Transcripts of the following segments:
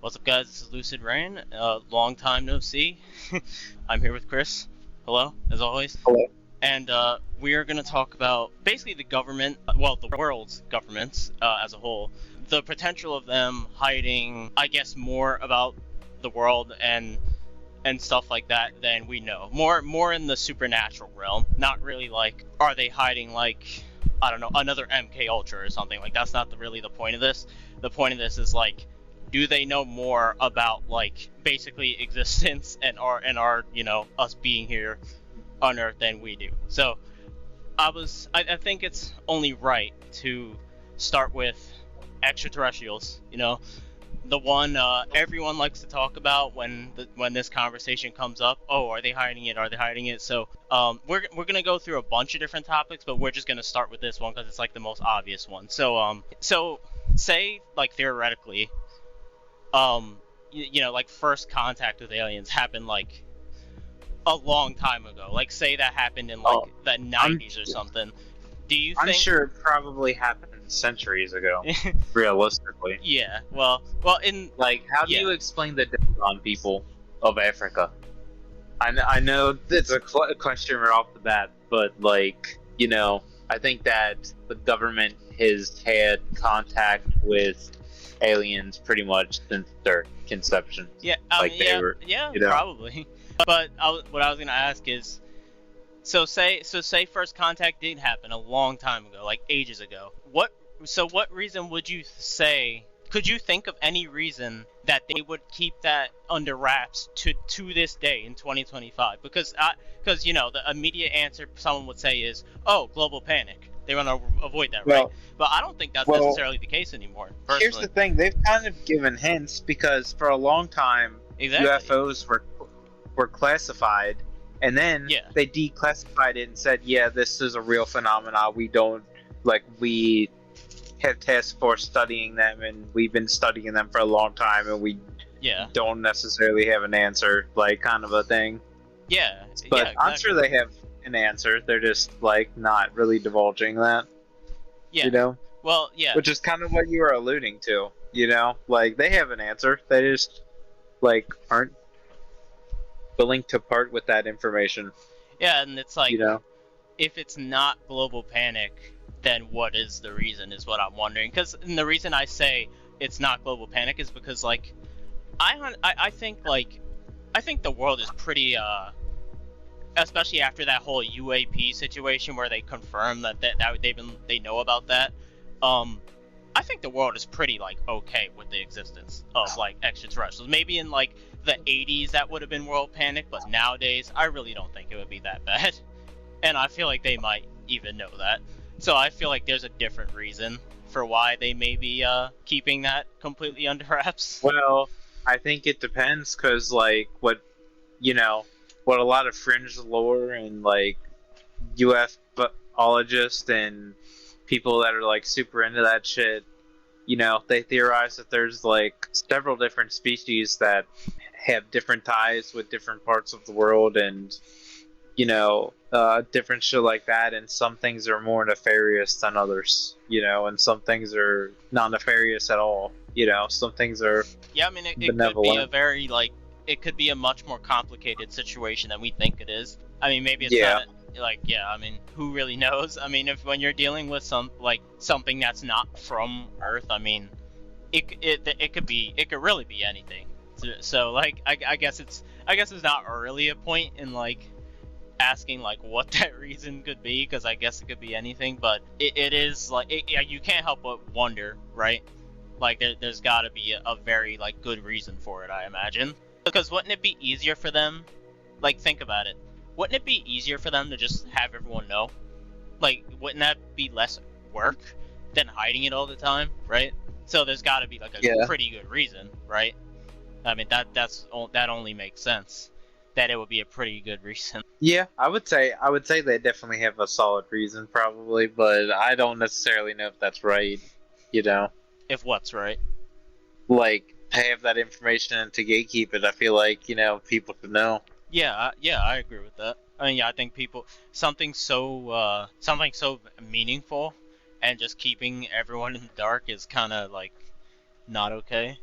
What's up, guys? This is Lucid Rain. Long time no see. I'm here with Chris. Hello, as always. Hello. And we are going to talk about basically the government, well, the world's governments as a whole. The potential of them hiding, I guess, more about the world and stuff like that than we know. More in the supernatural realm. Not really like, are they hiding like, I don't know, another MK Ultra or something. Like, that's not really the point of this. The point of this is like, do they know more about like basically existence and our us being here on Earth than we do? So I think it's only right to start with extraterrestrials. The one everyone likes to talk about when this conversation comes up. Oh, are they hiding it? Are they hiding it? So we're gonna go through a bunch of different topics, but we're just gonna start with this one because it's like the most obvious one. So say like theoretically, like first contact with aliens happened like a long time ago. Like say that happened in like the 90s or something. Do you think? I'm sure it probably happened centuries ago, realistically. Yeah. Well, in Like, how do you explain the Dogon people of Africa? I know it's a question right off the bat, but like, I think that the government has had contact with aliens pretty much since their conception. Yeah. Probably. But what I was gonna ask is, so say first contact did happen a long time ago, like ages ago. What reason would you say? Could you think of any reason that they would keep that under wraps to this day in 2025? Because the immediate answer someone would say is, oh, global panic. They want to avoid that, right? But I don't think that's necessarily the case anymore. Personally. Here's the thing: they've kind of given hints because for a long time, UFOs were classified, and then they declassified it and said, "Yeah, this is a real phenomenon. We have task force studying them, and we've been studying them for a long time, and we don't necessarily have an answer," like kind of a thing. Yeah, but exactly. I'm sure they have an answer. They're just like not really divulging that. Yeah. Well, yeah. Which is kind of what you were alluding to. Like they have an answer. They just like aren't willing to part with that information. Yeah, and it's like, if it's not global panic, then what is the reason? Is what I'm wondering. Because the reason I say it's not global panic is because like, I think the world is pretty especially after that whole UAP situation where they confirmed that they know about that. I think the world is pretty like okay with the existence of like extraterrestrials. Maybe in like the 80s that would have been world panic, but nowadays I really don't think it would be that bad. And I feel like they might even know that. So I feel like there's a different reason for why they may be keeping that completely under wraps. Well, I think it depends, because like what a lot of fringe lore and like ufologists and people that are like super into that shit, they theorize that there's like several different species that have different ties with different parts of the world, and different shit like that, and some things are more nefarious than others, and some things are not nefarious at all, some things are it could be a much more complicated situation than we think it is. I mean, maybe it's not like, I mean, who really knows? I mean, when you're dealing with something that's not from Earth, I mean, it could really be anything. So like, I guess it's not really a point in like asking like what that reason could be, because I guess it could be anything, but it is like, you can't help but wonder, right? Like there's got to be a very like good reason for it, I imagine. Because wouldn't it be easier for them? Like, think about it. Wouldn't it be easier for them to just have everyone know? Like, wouldn't that be less work than hiding it all the time, right? So there's got to be like a pretty good reason, right? I mean, that only makes sense. That it would be a pretty good reason. Yeah, I would say they definitely have a solid reason, probably, but I don't necessarily know if that's right. If what's right? Like, to have that information and to gatekeep it, I feel like, people should know. Yeah, I agree with that. I mean, I think something so meaningful and just keeping everyone in the dark is kind of like not okay.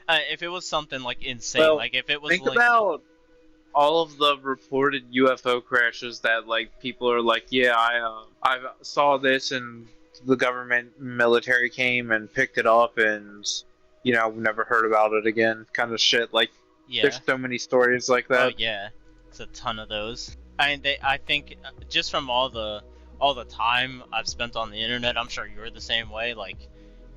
If it was something like insane, like if it was think about all of the reported UFO crashes that like people are like, yeah, I saw this and the government military came and picked it up and never heard about it again, kind of shit. Like, there's so many stories like that. Oh yeah, it's a ton of those. I think just from all the time I've spent on the internet, I'm sure you're the same way. Like,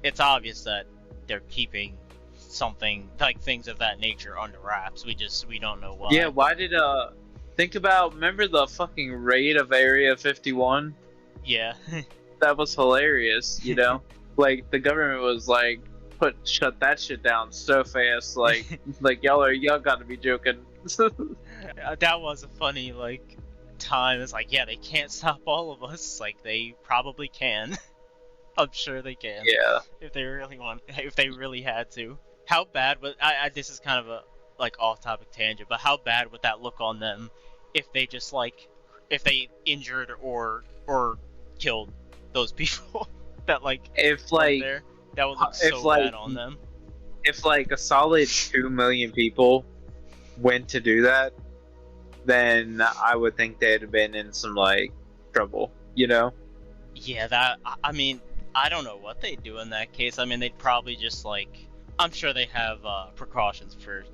it's obvious that they're keeping something like things of that nature under wraps. We don't know why. Yeah, why did remember the fucking raid of Area 51? Yeah. That was hilarious, like the government was like shut that shit down so fast, like y'all gotta be joking. That was a funny time. It's like, yeah, they can't stop all of us. Like, they probably can. I'm sure they can. Yeah. If they really had to. How bad would this is kind of a off-topic tangent, but how bad would that look on them if they just if they injured or killed those people that there? That would look so bad on them. If a solid 2 million people went to do that, then I would think they'd have been in some trouble, Yeah, I mean, I don't know what they'd do in that case. I mean, they'd probably just I'm sure they have precautions for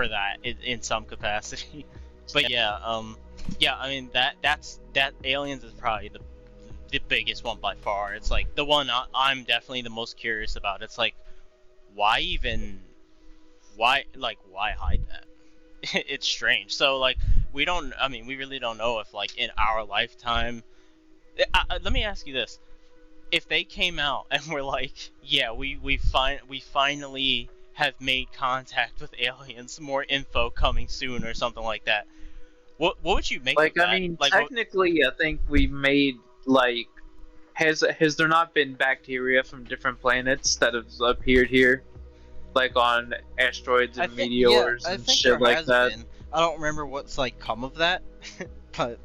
that in some capacity. But yeah, I mean that aliens is probably the biggest one by far. It's the one I'm definitely the most curious about. It's why hide that? It's strange. So we really don't know if in our lifetime. Let me ask you this. If they came out and were yeah, we finally have made contact with aliens, more info coming soon or something like that, what would you make of that? I mean, technically, I think we've made has there not been bacteria from different planets that have appeared here, on asteroids and meteors and shit like that? Been. I don't remember what's come of that, but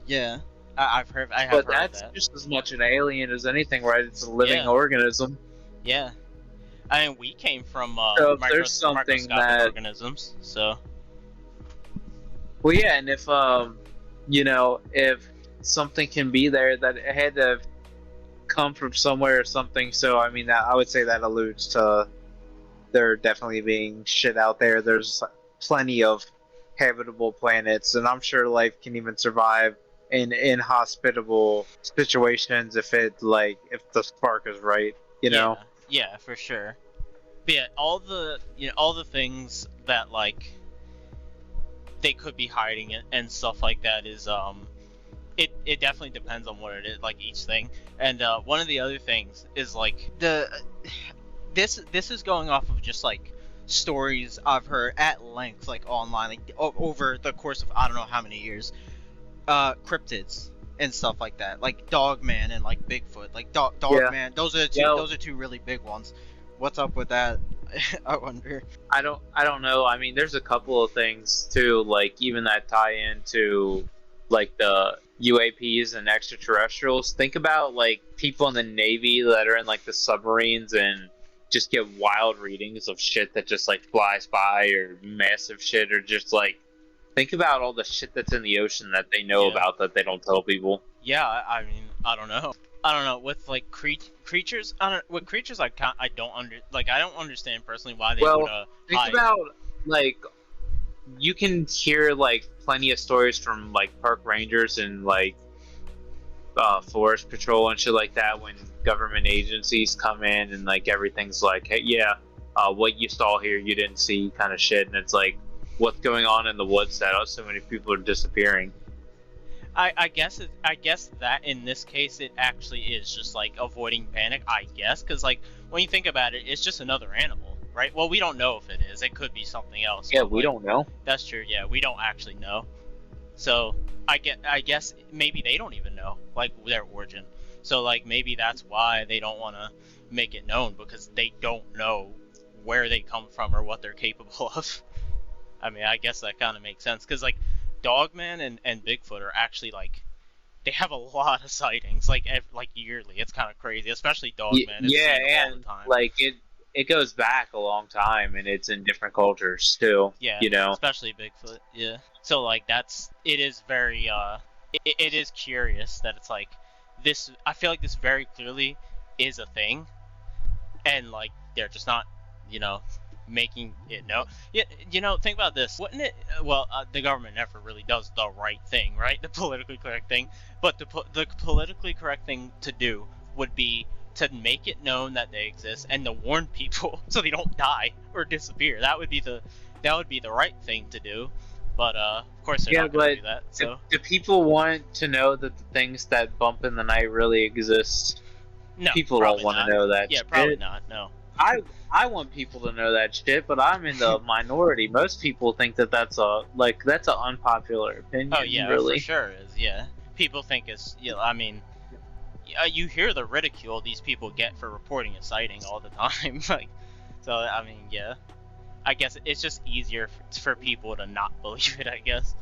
yeah. I've heard that. But that's just as much an alien as anything, right? It's a living organism. Yeah. I mean, we came from microscopic organisms, so. Well, yeah, and if if something can be there, that it had to have come from somewhere or something. So I mean, I would say that alludes to there definitely being shit out there. There's plenty of habitable planets, and I'm sure life can even survive in inhospitable situations if it if the spark is right, Yeah, for sure. But yeah, all the things that they could be hiding and stuff like that is it definitely depends on what it is, each thing. And one of the other things is this is going off of just stories I've heard at length online over the course of I don't know how many years. Cryptids and stuff like that, Dogman and Bigfoot, Dogman. Those are two really big ones. What's up with that? I wonder. I don't know. I mean, there's a couple of things too, even that tie into the UAPs and extraterrestrials. Think about people in the Navy that are in the submarines and just get wild readings of shit that just flies by, or massive shit, or just think about all the shit that's in the ocean that they know about that they don't tell people. Yeah, I mean, I don't know. With creatures. With creatures, I don't understand personally why they would. Think about you can hear plenty of stories from park rangers and forest patrol and shit like that when government agencies come in and everything's hey, yeah, what you saw here you didn't see, kind of shit, and it's what's going on in the woods that so many people are disappearing. I guess that in this case it actually is just avoiding panic, I guess, because when you think about it, it's just another animal, right? Well, we don't know if it is. It could be something else. Yeah, we don't know. That's true. Yeah, we don't actually know. So I guess maybe they don't even know their origin. So maybe that's why they don't want to make it known, because they don't know where they come from or what they're capable of. I mean, I guess that kind of makes sense, because Dogman and Bigfoot are actually they have a lot of sightings yearly. It's kind of crazy, especially Dogman. Yeah, and all the time. it goes back a long time, and it's in different cultures too. Yeah, you know, especially Bigfoot. Yeah, so like it is very it is curious that it's like this. I feel like this very clearly is a thing, and like they're just not, making it known. Yeah, think about this. Wouldn't it? Well, the government never really does the right thing, right? The politically correct thing. But the politically correct thing to do would be to make it known that they exist and to warn people so they don't die or disappear. That would be the right thing to do. But of course they're not going to do that. So do people want to know that the things that bump in the night really exist? No, people don't want to know that. Yeah, shit. Probably not. No. I want people to know that shit, but I'm in the minority. Most people think that's an unpopular opinion. Oh yeah, really. For sure is. Yeah, people think it's. I mean, you hear the ridicule these people get for reporting a sighting all the time. Like, so I mean, yeah. I guess it's just easier for people to not believe it. I guess.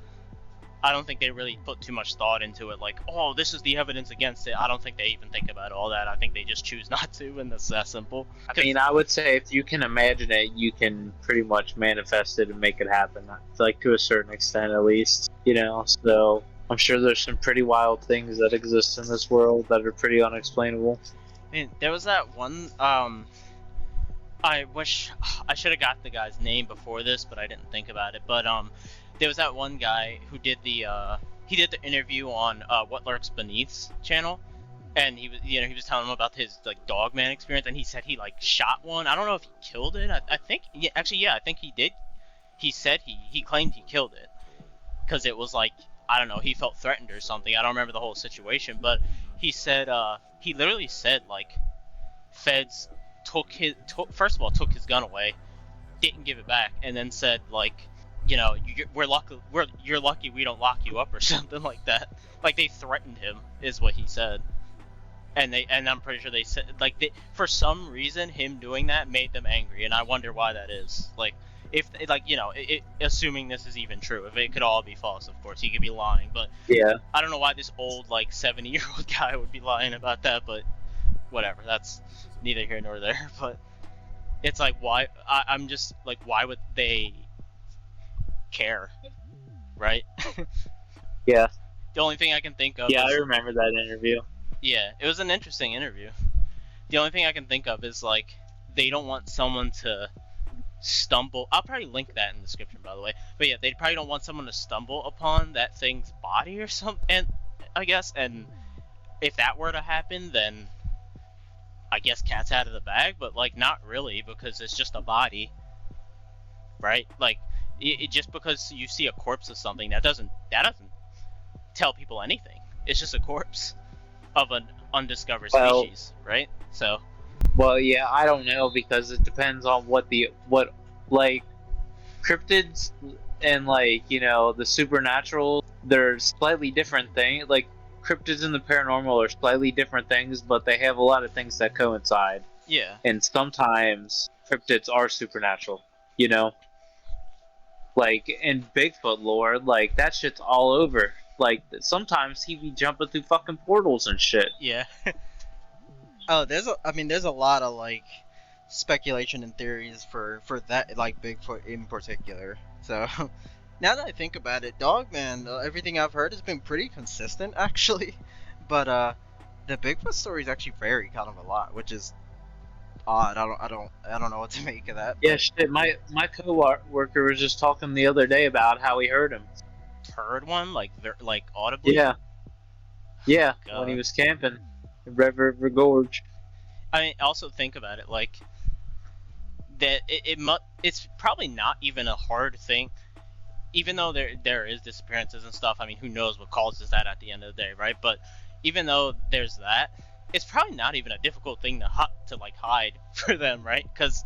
I don't think they really put too much thought into it, like, oh, this is the evidence against it. I don't think they even think about all that. I think they just choose not to, and that's that simple. I mean, I would say if you can imagine it, you can pretty much manifest it and make it happen, like to a certain extent at least, so I'm sure there's some pretty wild things that exist in this world that are pretty unexplainable. I mean, there was that one, I wish I should have got the guy's name before this, but I didn't think about it, but, there was that one guy who did the interview on What Lurks Beneath's channel, and he was telling him about his like Dogman experience, and he said he like shot one. I don't know if he killed it. I think I think he did. He said he claimed he killed it because it was like, I don't know, he felt threatened or something. I don't remember the whole situation, but he said he literally said like feds took his gun away, didn't give it back, and then said like, you're lucky we don't lock you up or something like that. Like they threatened him, is what he said. And I'm pretty sure they said for some reason him doing that made them angry, and I wonder why that is. Like if assuming this is even true, if it could all be false, of course he could be lying, but yeah, I don't know why this old like 70-year-old guy would be lying about that, but whatever. That's neither here nor there. But it's like why I'm just like why would they care, right? Yeah. The only thing I can think of I remember that interview. Yeah, it was an interesting interview. The only thing I can think of is like they don't want someone to stumble. I'll probably link that in the description, by the way. But yeah, they probably don't want someone to stumble upon that thing's body or something, and I guess, and if that were to happen, then I guess cat's out of the bag, but like not really, because it's just a body, right? Like it just because you see a corpse of something, that doesn't tell people anything. It's just a corpse of an undiscovered species, right? So. Well, yeah, I don't know, because it depends on what like cryptids and like the supernatural. They're slightly different things. Like cryptids and the paranormal are slightly different things, but they have a lot of things that coincide. Yeah. And sometimes cryptids are supernatural. Like in Bigfoot lore, like that shit's all over. Like sometimes he be jumping through fucking portals and shit. Yeah. Oh, there's a lot of like speculation and theories for that, like Bigfoot in particular. So now that I think about it, Dogman, everything I've heard has been pretty consistent actually. But the Bigfoot stories actually vary kind of a lot, which is odd. I don't know what to make of that. Yeah, shit. My co-worker was just talking the other day about how he heard him. Heard one like audibly? Yeah, when he was camping in Red River Gorge. I mean, also think about it, like that it's probably not even a hard thing, even though there is disappearances and stuff. I mean, who knows what causes that at the end of the day, right? But even though there's that, it's probably not even a difficult thing to hide for them, right? Because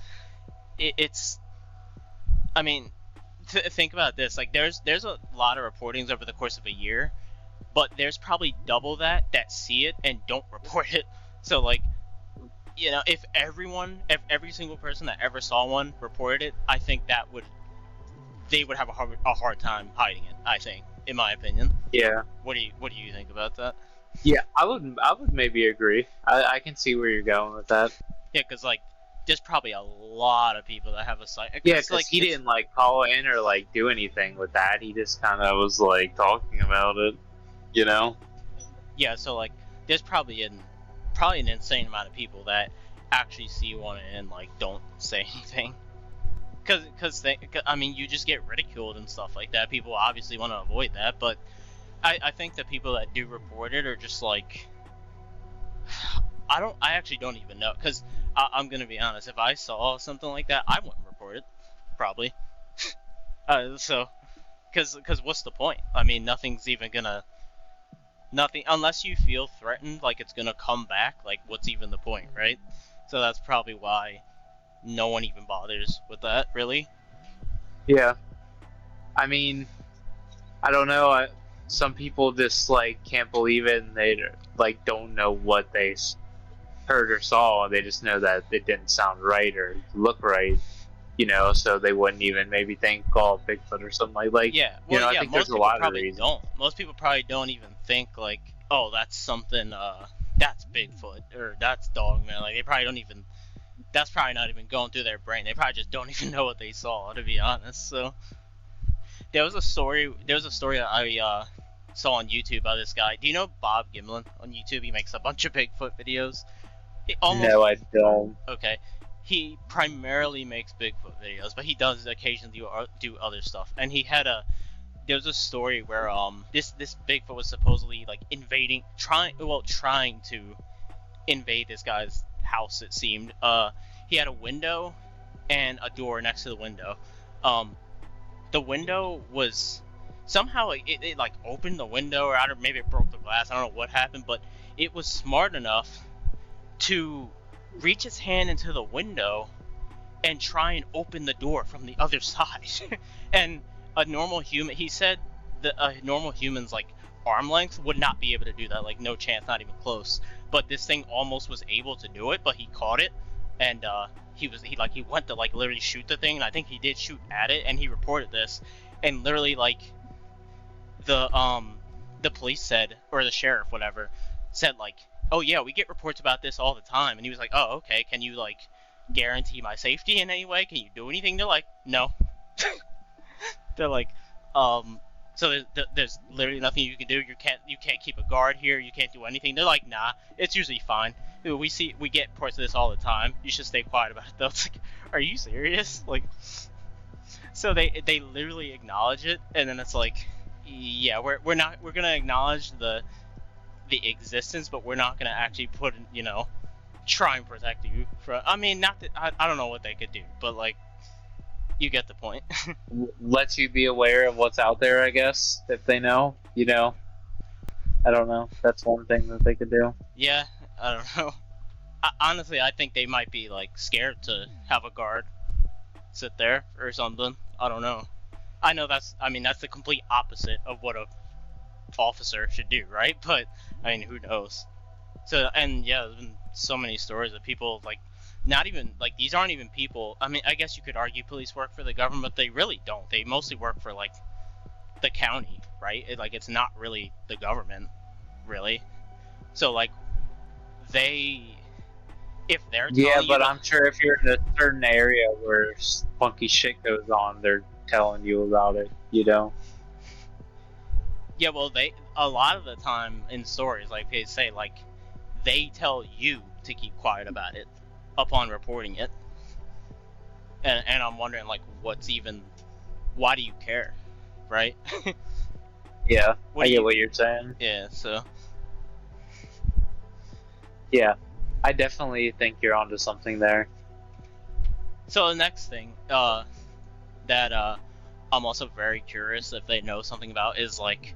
it's, I mean, think about this. Like, there's a lot of reportings over the course of a year, but there's probably double that see it and don't report it. So, like, if every single person that ever saw one reported it, I think they would have a hard time hiding it. I think, in my opinion. Yeah. What do you think about that? Yeah, I would maybe agree. I can see where you're going with that. Yeah, because like there's probably a lot of people that have a site. Yeah, because like, he didn't like call in or like do anything with that. He just kind of was like talking about it, you know? Yeah, so like there's probably an insane amount of people that actually see one and like don't say anything. Because I mean, you just get ridiculed and stuff like that. People obviously want to avoid that, but I think the people that do report it are just like, I actually don't even know, because I'm gonna be honest, if I saw something like that, I wouldn't report it, probably. So, because what's the point? I mean, nothing, unless you feel threatened, like it's gonna come back, like what's even the point, right? So that's probably why no one even bothers with that, really. Yeah. I mean, I don't know, some people just like can't believe it, and they like don't know what they heard or saw. They just know that it didn't sound right or look right, you know, so they wouldn't even maybe think, oh, Bigfoot or something like yeah. Well, you know, yeah, I think there's a lot of reasons. Most people probably don't even think like, oh, that's something, that's Bigfoot or that's Dogman. Like, they probably don't even, that's probably not even going through their brain. They probably just don't even know what they saw, to be honest. So there was a story that I saw on YouTube by this guy. Do you know Bob Gimlin on YouTube? He makes a bunch of Bigfoot videos. No, I don't. Okay. He primarily makes Bigfoot videos, but he does occasionally do other stuff. And there was a story where this Bigfoot was supposedly like trying to invade this guy's house, it seemed. He had a window and a door next to the window. The window was somehow it like opened the window, or maybe it broke the glass. I don't know what happened, but it was smart enough to reach his hand into the window and try and open the door from the other side. And a normal human, he said that a normal human's like arm length would not be able to do that, like no chance, not even close. But this thing almost was able to do it, but he caught it, and he went to like literally shoot the thing, and I think he did shoot at it, and he reported this, and literally like the police said, or the sheriff, whatever, said like, oh yeah, we get reports about this all the time. And he was like, oh, okay, can you like guarantee my safety in any way? Can you do anything? They're like, no. They're like, so there's literally nothing you can do. You can't keep a guard here. You can't do anything. They're like, nah, it's usually fine. We get reports of this all the time. You should stay quiet about it though. It's like, are you serious? Like, so they literally acknowledge it, and then it's like, yeah, we're gonna acknowledge the existence, but we're not gonna actually try and protect you from. I mean, not that I don't know what they could do, but like, you get the point. Lets you be aware of what's out there, I guess, if they know, you know. I don't know. That's one thing that they could do. Yeah, I don't know. Honestly, I think they might be like scared to have a guard sit there or something. I don't know. I know that's the complete opposite of what a officer should do, right? But I mean, who knows? So, and yeah, there's been so many stories of people like, not even like, these aren't even people. I mean, I guess you could argue police work for the government, but they really don't. They mostly work for like the county, right? It's not really the government, really. So like, if they're but I'm sure if you're in a certain area where funky shit goes on, they're telling you about it, you know. Yeah, well, a lot of the time in stories, like they say, like they tell you to keep quiet about it upon reporting it, and I'm wondering like, why do you care, right? Yeah, I get what you're saying. Yeah, so. Yeah, I definitely think you're onto something there. So the next thing that I'm also very curious if they know something about is like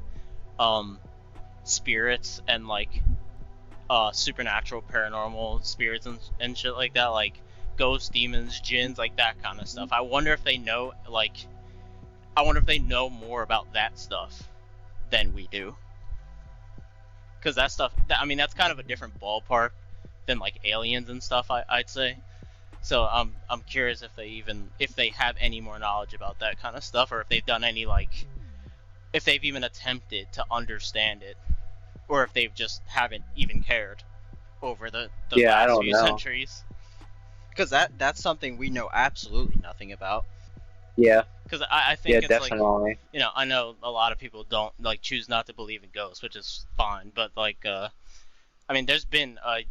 spirits and like supernatural paranormal spirits and shit like that, like ghosts, demons, jinns, like that kind of stuff. I wonder if they know more about that stuff than we do, because that stuff, that's kind of a different ballpark than like aliens and stuff, I'd say. So I'm curious if they have any more knowledge about that kind of stuff, or if they've done any if they've even attempted to understand it, or if they just haven't even cared over the I last don't few know. centuries. because that's something we know absolutely nothing about. Yeah. Because I think it's definitely. like, I know a lot of people don't like choose not to believe in ghosts, which is fine. But like, I mean, there's been a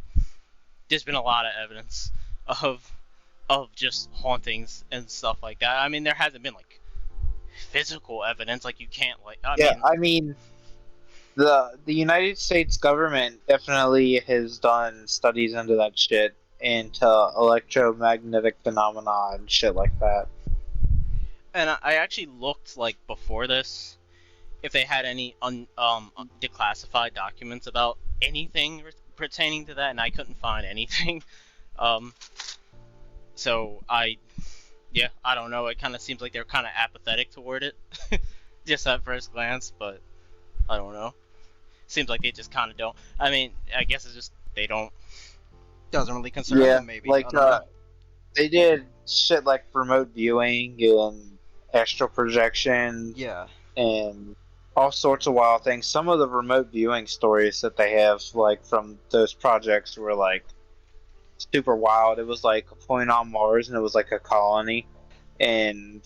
lot of evidence of just hauntings and stuff like that. I mean, there hasn't been like physical evidence, like you can't like. I mean, the United States government definitely has done studies into that shit, into electromagnetic phenomena and shit like that. And I actually looked like before this if they had any declassified documents about anything pertaining to that, and I couldn't find anything. So I don't know. It kind of seems like they're kind of apathetic toward it, just at first glance. But I don't know. Seems like they just kind of don't. I mean, I guess it's just they don't. Doesn't really concern them, maybe. Like they did shit like remote viewing and astral projection. Yeah. And all sorts of wild things. Some of the remote viewing stories that they have, like from those projects, were like super wild. It was like a point on Mars, and it was like a colony, and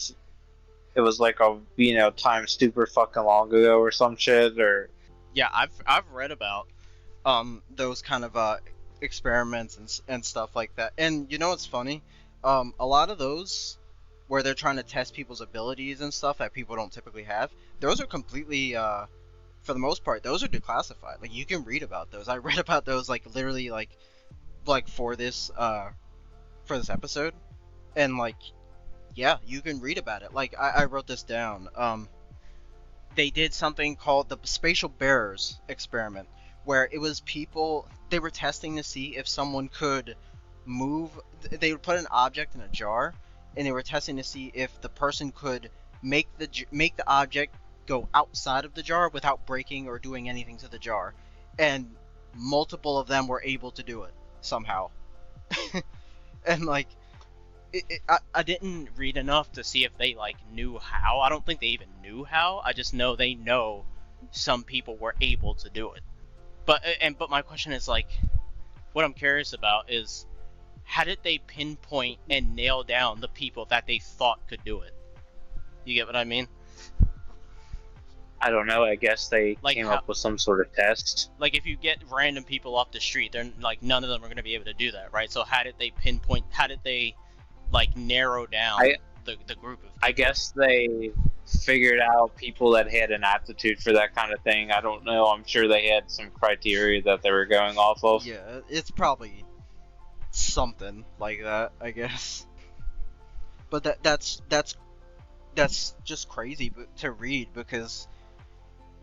it was like a time super fucking long ago or some shit. Or yeah, I've read about those kind of experiments and stuff like that. And you know what's funny? A lot of those where they're trying to test people's abilities and stuff that people don't typically have, those are completely for the most part, those are declassified. Like, you can read about those. I read about those like literally like for this episode, and like, yeah, you can read about it. Like, I wrote this down. They did something called the spatial bearers experiment, where it was people, they were testing to see if someone could move. They would put an object in a jar, and they were testing to see if the person could make the object go outside of the jar without breaking or doing anything to the jar, and multiple of them were able to do it somehow. And like, I didn't read enough to see if they like knew how. I don't think they even knew how. I just know they know some people were able to do it. But my question is like, what I'm curious about is, how did they pinpoint and nail down the people that they thought could do it? You get what I mean? I don't know. I guess they came up with some sort of test. Like, if you get random people off the street, they're like, none of them are going to be able to do that, right? So how did they pinpoint? How did they like narrow down the group of people? I guess they figured out people that had an aptitude for that kind of thing. I don't know. I'm sure they had some criteria that they were going off of. Yeah, it's probably something like that, I guess. But that's just crazy to read, because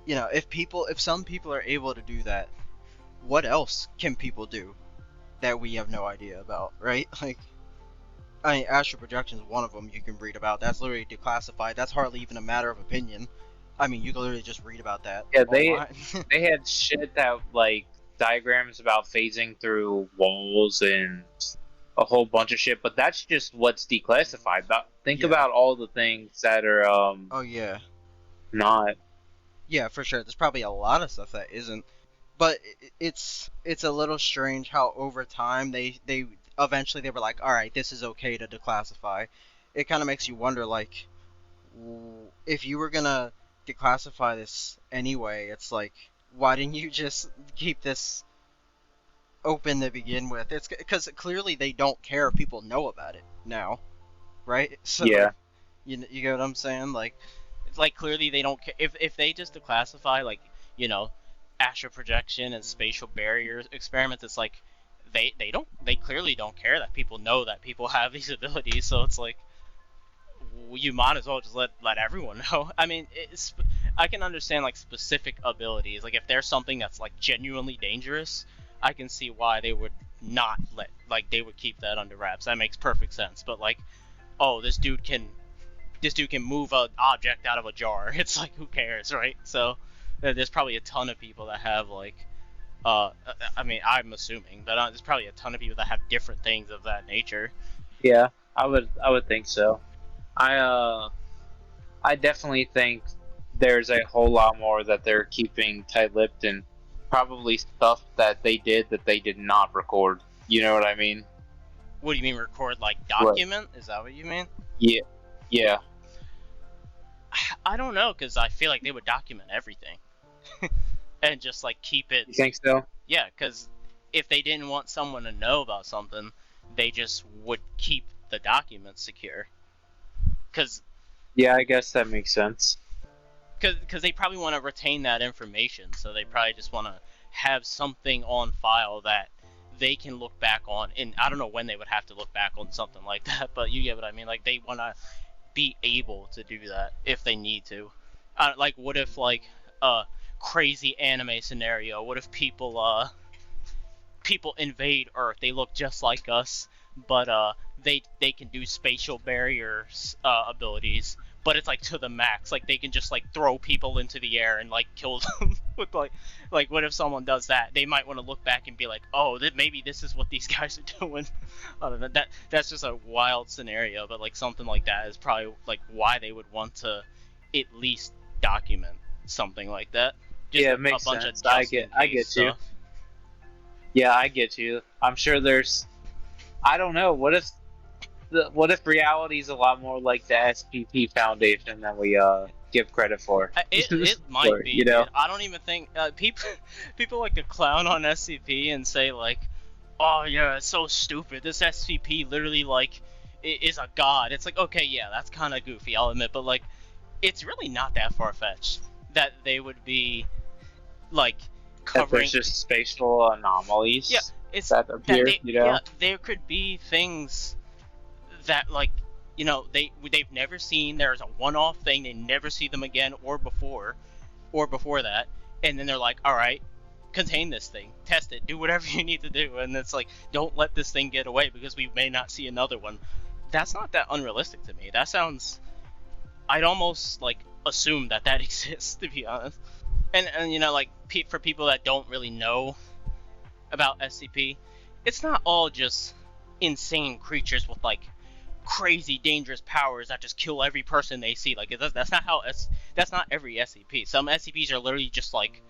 if some people are able to do that, what else can people do that we have no idea about, right? Like, I mean, astral projection is one of them you can read about. That's literally declassified. That's hardly even a matter of opinion. I mean, you can literally just read about that. Yeah, they had shit that, like, diagrams about phasing through walls and a whole bunch of shit, but that's just what's declassified. Think about all the things that are not. Yeah, for sure. There's probably a lot of stuff that isn't. But it's a little strange how over time they eventually they were like, all right, this is okay to declassify. It kind of makes you wonder, like, if you were gonna declassify this anyway, it's like, why didn't you just keep this open to begin with? It's because clearly they don't care if people know about it now, right? So, yeah. You get what I'm saying? Like, it's like, clearly they don't care. If they just declassify, like, astral projection and spatial barrier experiments, it's like they clearly don't care that people know that people have these abilities. So it's like, you might as well just let everyone know. I mean, I can understand like specific abilities. Like, if there's something that's like genuinely dangerous, I can see why they would not they would keep that under wraps. That makes perfect sense. But like, oh, this dude can move an object out of a jar. It's like, who cares, right? So there's probably a ton of people that have like, I mean, I'm assuming, but there's probably a ton of people that have different things of that nature. Yeah, I would think so. I definitely think there's a whole lot more that they're keeping tight-lipped, and probably stuff that they did not record. You know what I mean? What do you mean record? Like document? What? Is that what you mean? Yeah. I don't know, because I feel like they would document everything. And just like keep it. You think so? Yeah, because if they didn't want someone to know about something, they just would keep the documents secure. Yeah, I guess that makes sense. Because they probably want to retain that information, so they probably just want to have something on file that they can look back on. And I don't know when they would have to look back on something like that, but you get what I mean. Like, they want to be able to do that if they need to. Like, what if, like, a crazy anime scenario? What if people invade Earth? They look just like us, but they can do spatial barriers abilities, but it's like to the max. Like, they can just like throw people into the air and like kill them with like what if someone does that? They might want to look back and be like, oh, maybe this is what these guys are doing. I don't know. That's just a wild scenario, but like something like that is probably like why they would want to at least document something like that. Just yeah, it makes sense. I get you. Yeah, I get you. I'm sure there's. I don't know. What if reality is a lot more like the SPP Foundation than we give credit for? It might be. You know, I don't even think people like to clown on SCP and say like, "Oh yeah, it's so stupid. This SCP literally like is a god." It's like, okay, yeah, that's kind of goofy, I'll admit, but like, it's really not that far fetched that they would be like covering. There's just spatial anomalies. Yeah, it's that appear. You know, yeah, there could be things that like, you know, they've never seen. There's a one-off thing, they never see them again or before that, and then they're like, all right, contain this thing, test it, do whatever you need to do, and it's like, don't let this thing get away because we may not see another one. That's not that unrealistic to me. That sounds, I'd almost like assume that exists, to be honest. And you know, like, for people that don't really know about SCP, it's not all just insane creatures with like crazy dangerous powers that just kill every person they see. Like, that's not every SCP. Some SCPs are literally just like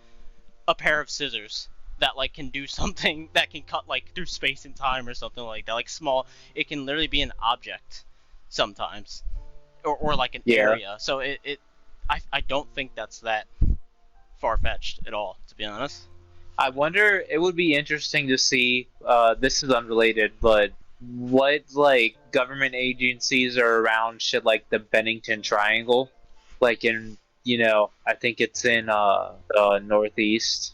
a pair of scissors that like can do something that can cut like through space and time or something like that. Like small, it can literally be an object sometimes, or like an area. So I don't think that's that far-fetched at all, to be honest. I wonder, it would be interesting to see, this is unrelated, but what, like, government agencies are around shit like the Bennington Triangle? Like in, you know, I think it's in, the Northeast.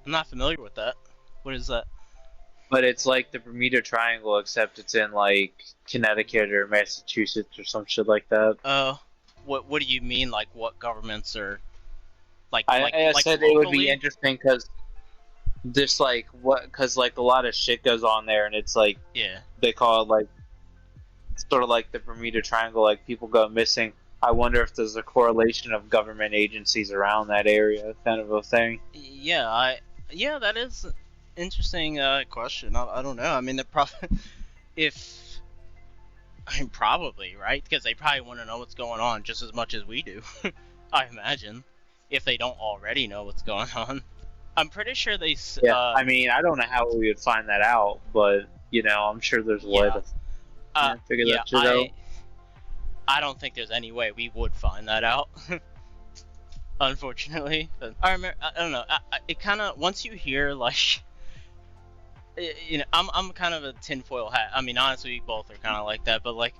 I'm not familiar with that. What is that? But it's like the Bermuda Triangle, except it's in, like, Connecticut or Massachusetts or some shit like that. Oh. What do you mean, like, what governments are... I said locally? It would be interesting because just like because like a lot of shit goes on there, and it's like, yeah, they call it like sort of like the Bermuda Triangle, like people go missing. I wonder if there's a correlation of government agencies around that area, kind of a thing. Yeah, that is an interesting question. I don't know. I mean, probably, right? Because they probably want to know what's going on just as much as we do. I imagine. If they don't already know what's going on. I'm pretty sure they... Yeah, I mean, I don't know how we would find that out, but, you know, I'm sure there's a way to figure that shit out. I don't think there's any way we would find that out. Unfortunately. But I don't know, it kind of... Once you hear, like... You know, I'm kind of a tinfoil hat. I mean, honestly, we both are kind of like that, but, like,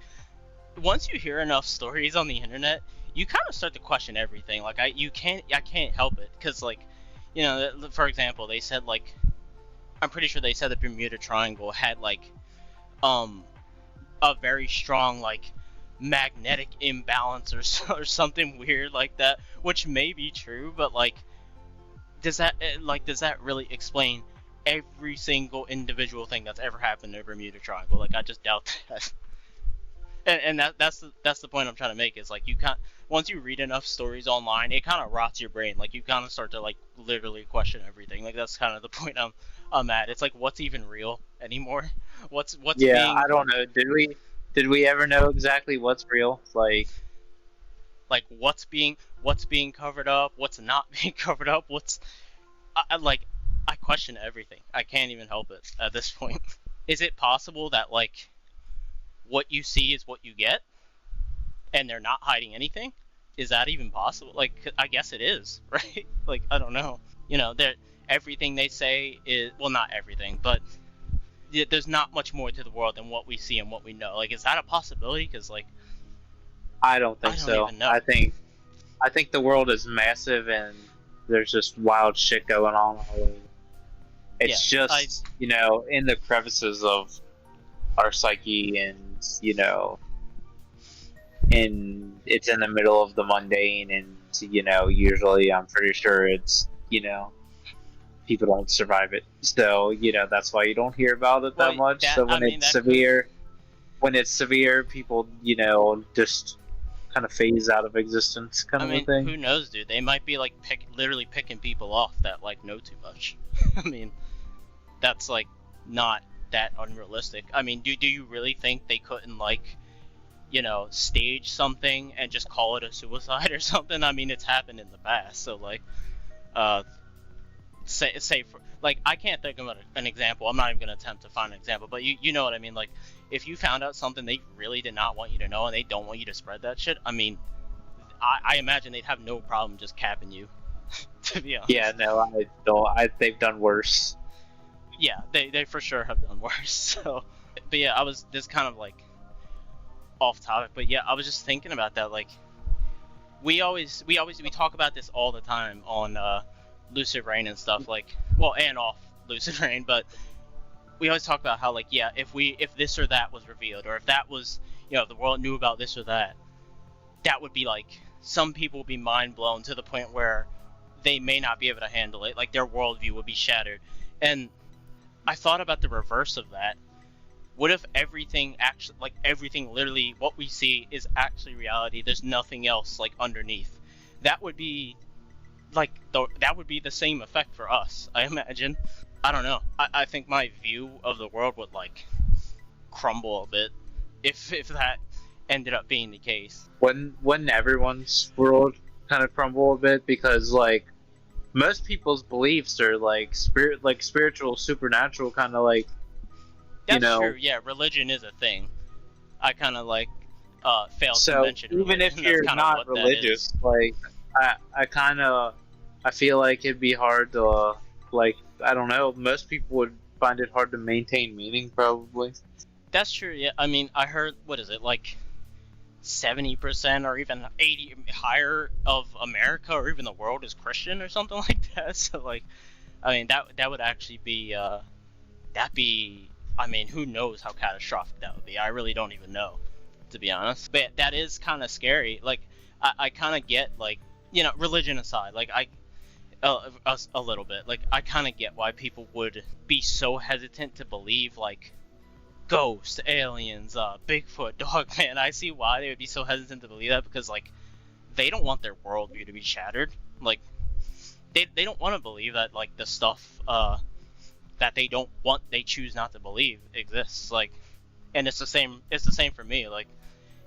once you hear enough stories on the internet, you kind of start to question everything. Like, I can't help it, because, like, you know, for example, they said, like, I'm pretty sure they said the Bermuda Triangle had, like, a very strong, like, magnetic imbalance or something weird like that, which may be true, but, like, does that really explain every single individual thing that's ever happened in the Bermuda Triangle? Like, I just doubt that. And that's the point I'm trying to make, is like, you can't, once you read enough stories online, it kind of rots your brain. Like, you kind of start to like literally question everything. Like, that's kind of the point I'm at. It's like, what's even real anymore? What's I don't know. Did we ever know exactly what's real? Like what's being covered up, what's not being covered up, I question everything. I can't even help it at this point. is it possible that like what you see is what you get, and they're not hiding anything? Is that even possible? Like, I guess it is, right? Like, I don't know. You know, everything they say is, well, not everything, but there's not much more to the world than what we see and what we know. Like, is that a possibility? Because, like, I don't think so. Even know. I think the world is massive and there's just wild shit going on. It's just, you know, in the crevices of our psyche, and, you know, and it's in the middle of the mundane, and, you know, usually I'm pretty sure it's, you know, people don't survive it. So, you know, that's why you don't hear about it that much. So when it's severe, people, you know, just kind of phase out of existence, kind of a thing. Who knows, dude? They might be like literally picking people off that like know too much. I mean, that's like not that unrealistic. I mean, do you really think they couldn't like, you know, stage something and just call it a suicide or something? I mean, it's happened in the past. So like, say for like, I can't think of an example. I'm not even gonna attempt to find an example, but you know what I mean. Like, if you found out something they really did not want you to know and they don't want you to spread that shit, I mean, I imagine they'd have no problem just capping you. To be honest. Yeah, no, I don't. They've done worse. Yeah, they for sure have done worse. So, but yeah, I was just kind of like off topic, but yeah, I was just thinking about that. Like, we talk about this all the time on Lucid Rain and stuff. Like, well, and off Lucid Rain, but we always talk about how, like, yeah, if this or that was revealed, or if that was, you know, if the world knew about this or that, that would be like, some people would be mind blown to the point where they may not be able to handle it. Like, their worldview would be shattered. And I thought about the reverse of that. What if everything actually, like, everything literally, what we see is actually reality? There's nothing else, like, underneath. That would be, like, that would be the same effect for us, I imagine. I don't know. I think my view of the world would, like, crumble a bit if that ended up being the case. Wouldn't everyone's world kind of crumble a bit? Because, like, most people's beliefs are, like, spiritual, supernatural, kind of, like, that's, you know. True, yeah, religion is a thing. I kind of, like, failed so to mention even religion. If you're not religious, like, I feel like it'd be hard to, like, I don't know, most people would find it hard to maintain meaning, probably. That's true, yeah. I mean, I heard, what is it, like 70% or even 80 higher of America or even the world is Christian or something like that. So, like, I mean, that would actually be, I mean, who knows how catastrophic that would be. I really don't even know, to be honest. But that is kind of scary. Like, I kind of get, like, you know, religion aside, like, a little bit, like, I kind of get why people would be so hesitant to believe, like, ghosts, aliens, Bigfoot, Dogman. I see why they would be so hesitant to believe that, because, like, they don't want their worldview to be shattered. Like, they don't want to believe that, like, the stuff that they choose not to believe exists. Like, and it's the same for me. Like,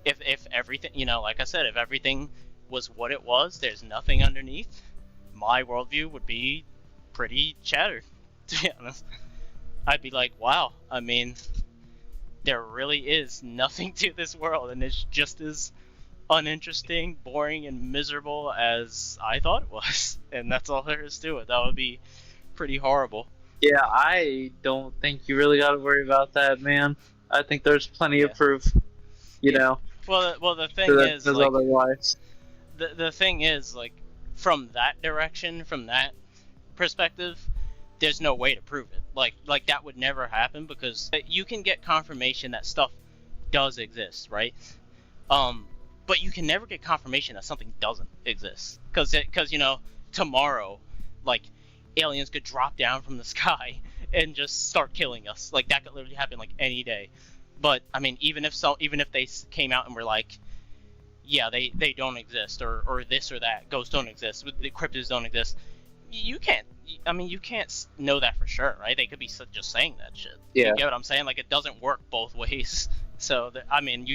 if everything, you know, like I said, if everything was what it was, there's nothing underneath, my worldview would be pretty shattered, to be honest. I'd be like, wow, I mean, there really is nothing to this world, and it's just as uninteresting, boring, and miserable as I thought it was. And that's all there is to it. That would be pretty horrible. Yeah, I don't think you really got to worry about that, man. I think there's plenty of proof, you know. Well, the thing is, like, otherwise. The thing is, like, from that direction, from that perspective, there's no way to prove it. Like that would never happen, because you can get confirmation that stuff does exist, right? But you can never get confirmation that something doesn't exist, because you know, tomorrow, like, aliens could drop down from the sky and just start killing us. Like, that could literally happen, like, any day. But I mean, even if they came out and were like, yeah, they don't exist, or this or that, ghosts don't exist, the cryptids don't exist, you can't know that for sure, right? They could be just saying that shit. Yeah. You get what I'm saying? Like, it doesn't work both ways. So, I mean,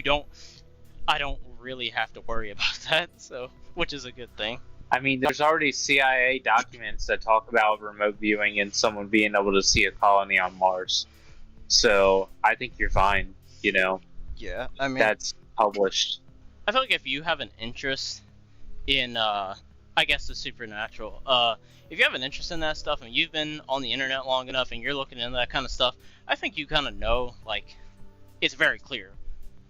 I don't really have to worry about that, so, which is a good thing. I mean, there's already CIA documents that talk about remote viewing and someone being able to see a colony on Mars. So I think you're fine. Yeah, I mean that's published. I feel like if you have an interest in, I guess, the supernatural, if you have an interest in that stuff and you've been on the internet long enough and you're looking into that kind of stuff, I think you kind of know, like, it's very clear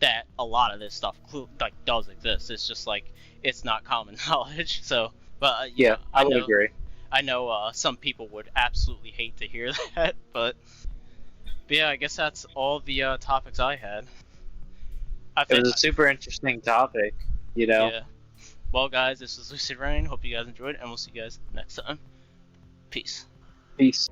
that a lot of this stuff, like, does exist. It's just, like, it's not common knowledge. So, but, yeah, I would agree. I know some people would absolutely hate to hear that, but yeah, I guess that's all the topics I had. It was a super interesting topic, Yeah. Well, guys, this is Lucid Rain. Hope you guys enjoyed, and we'll see you guys next time. Peace. Peace.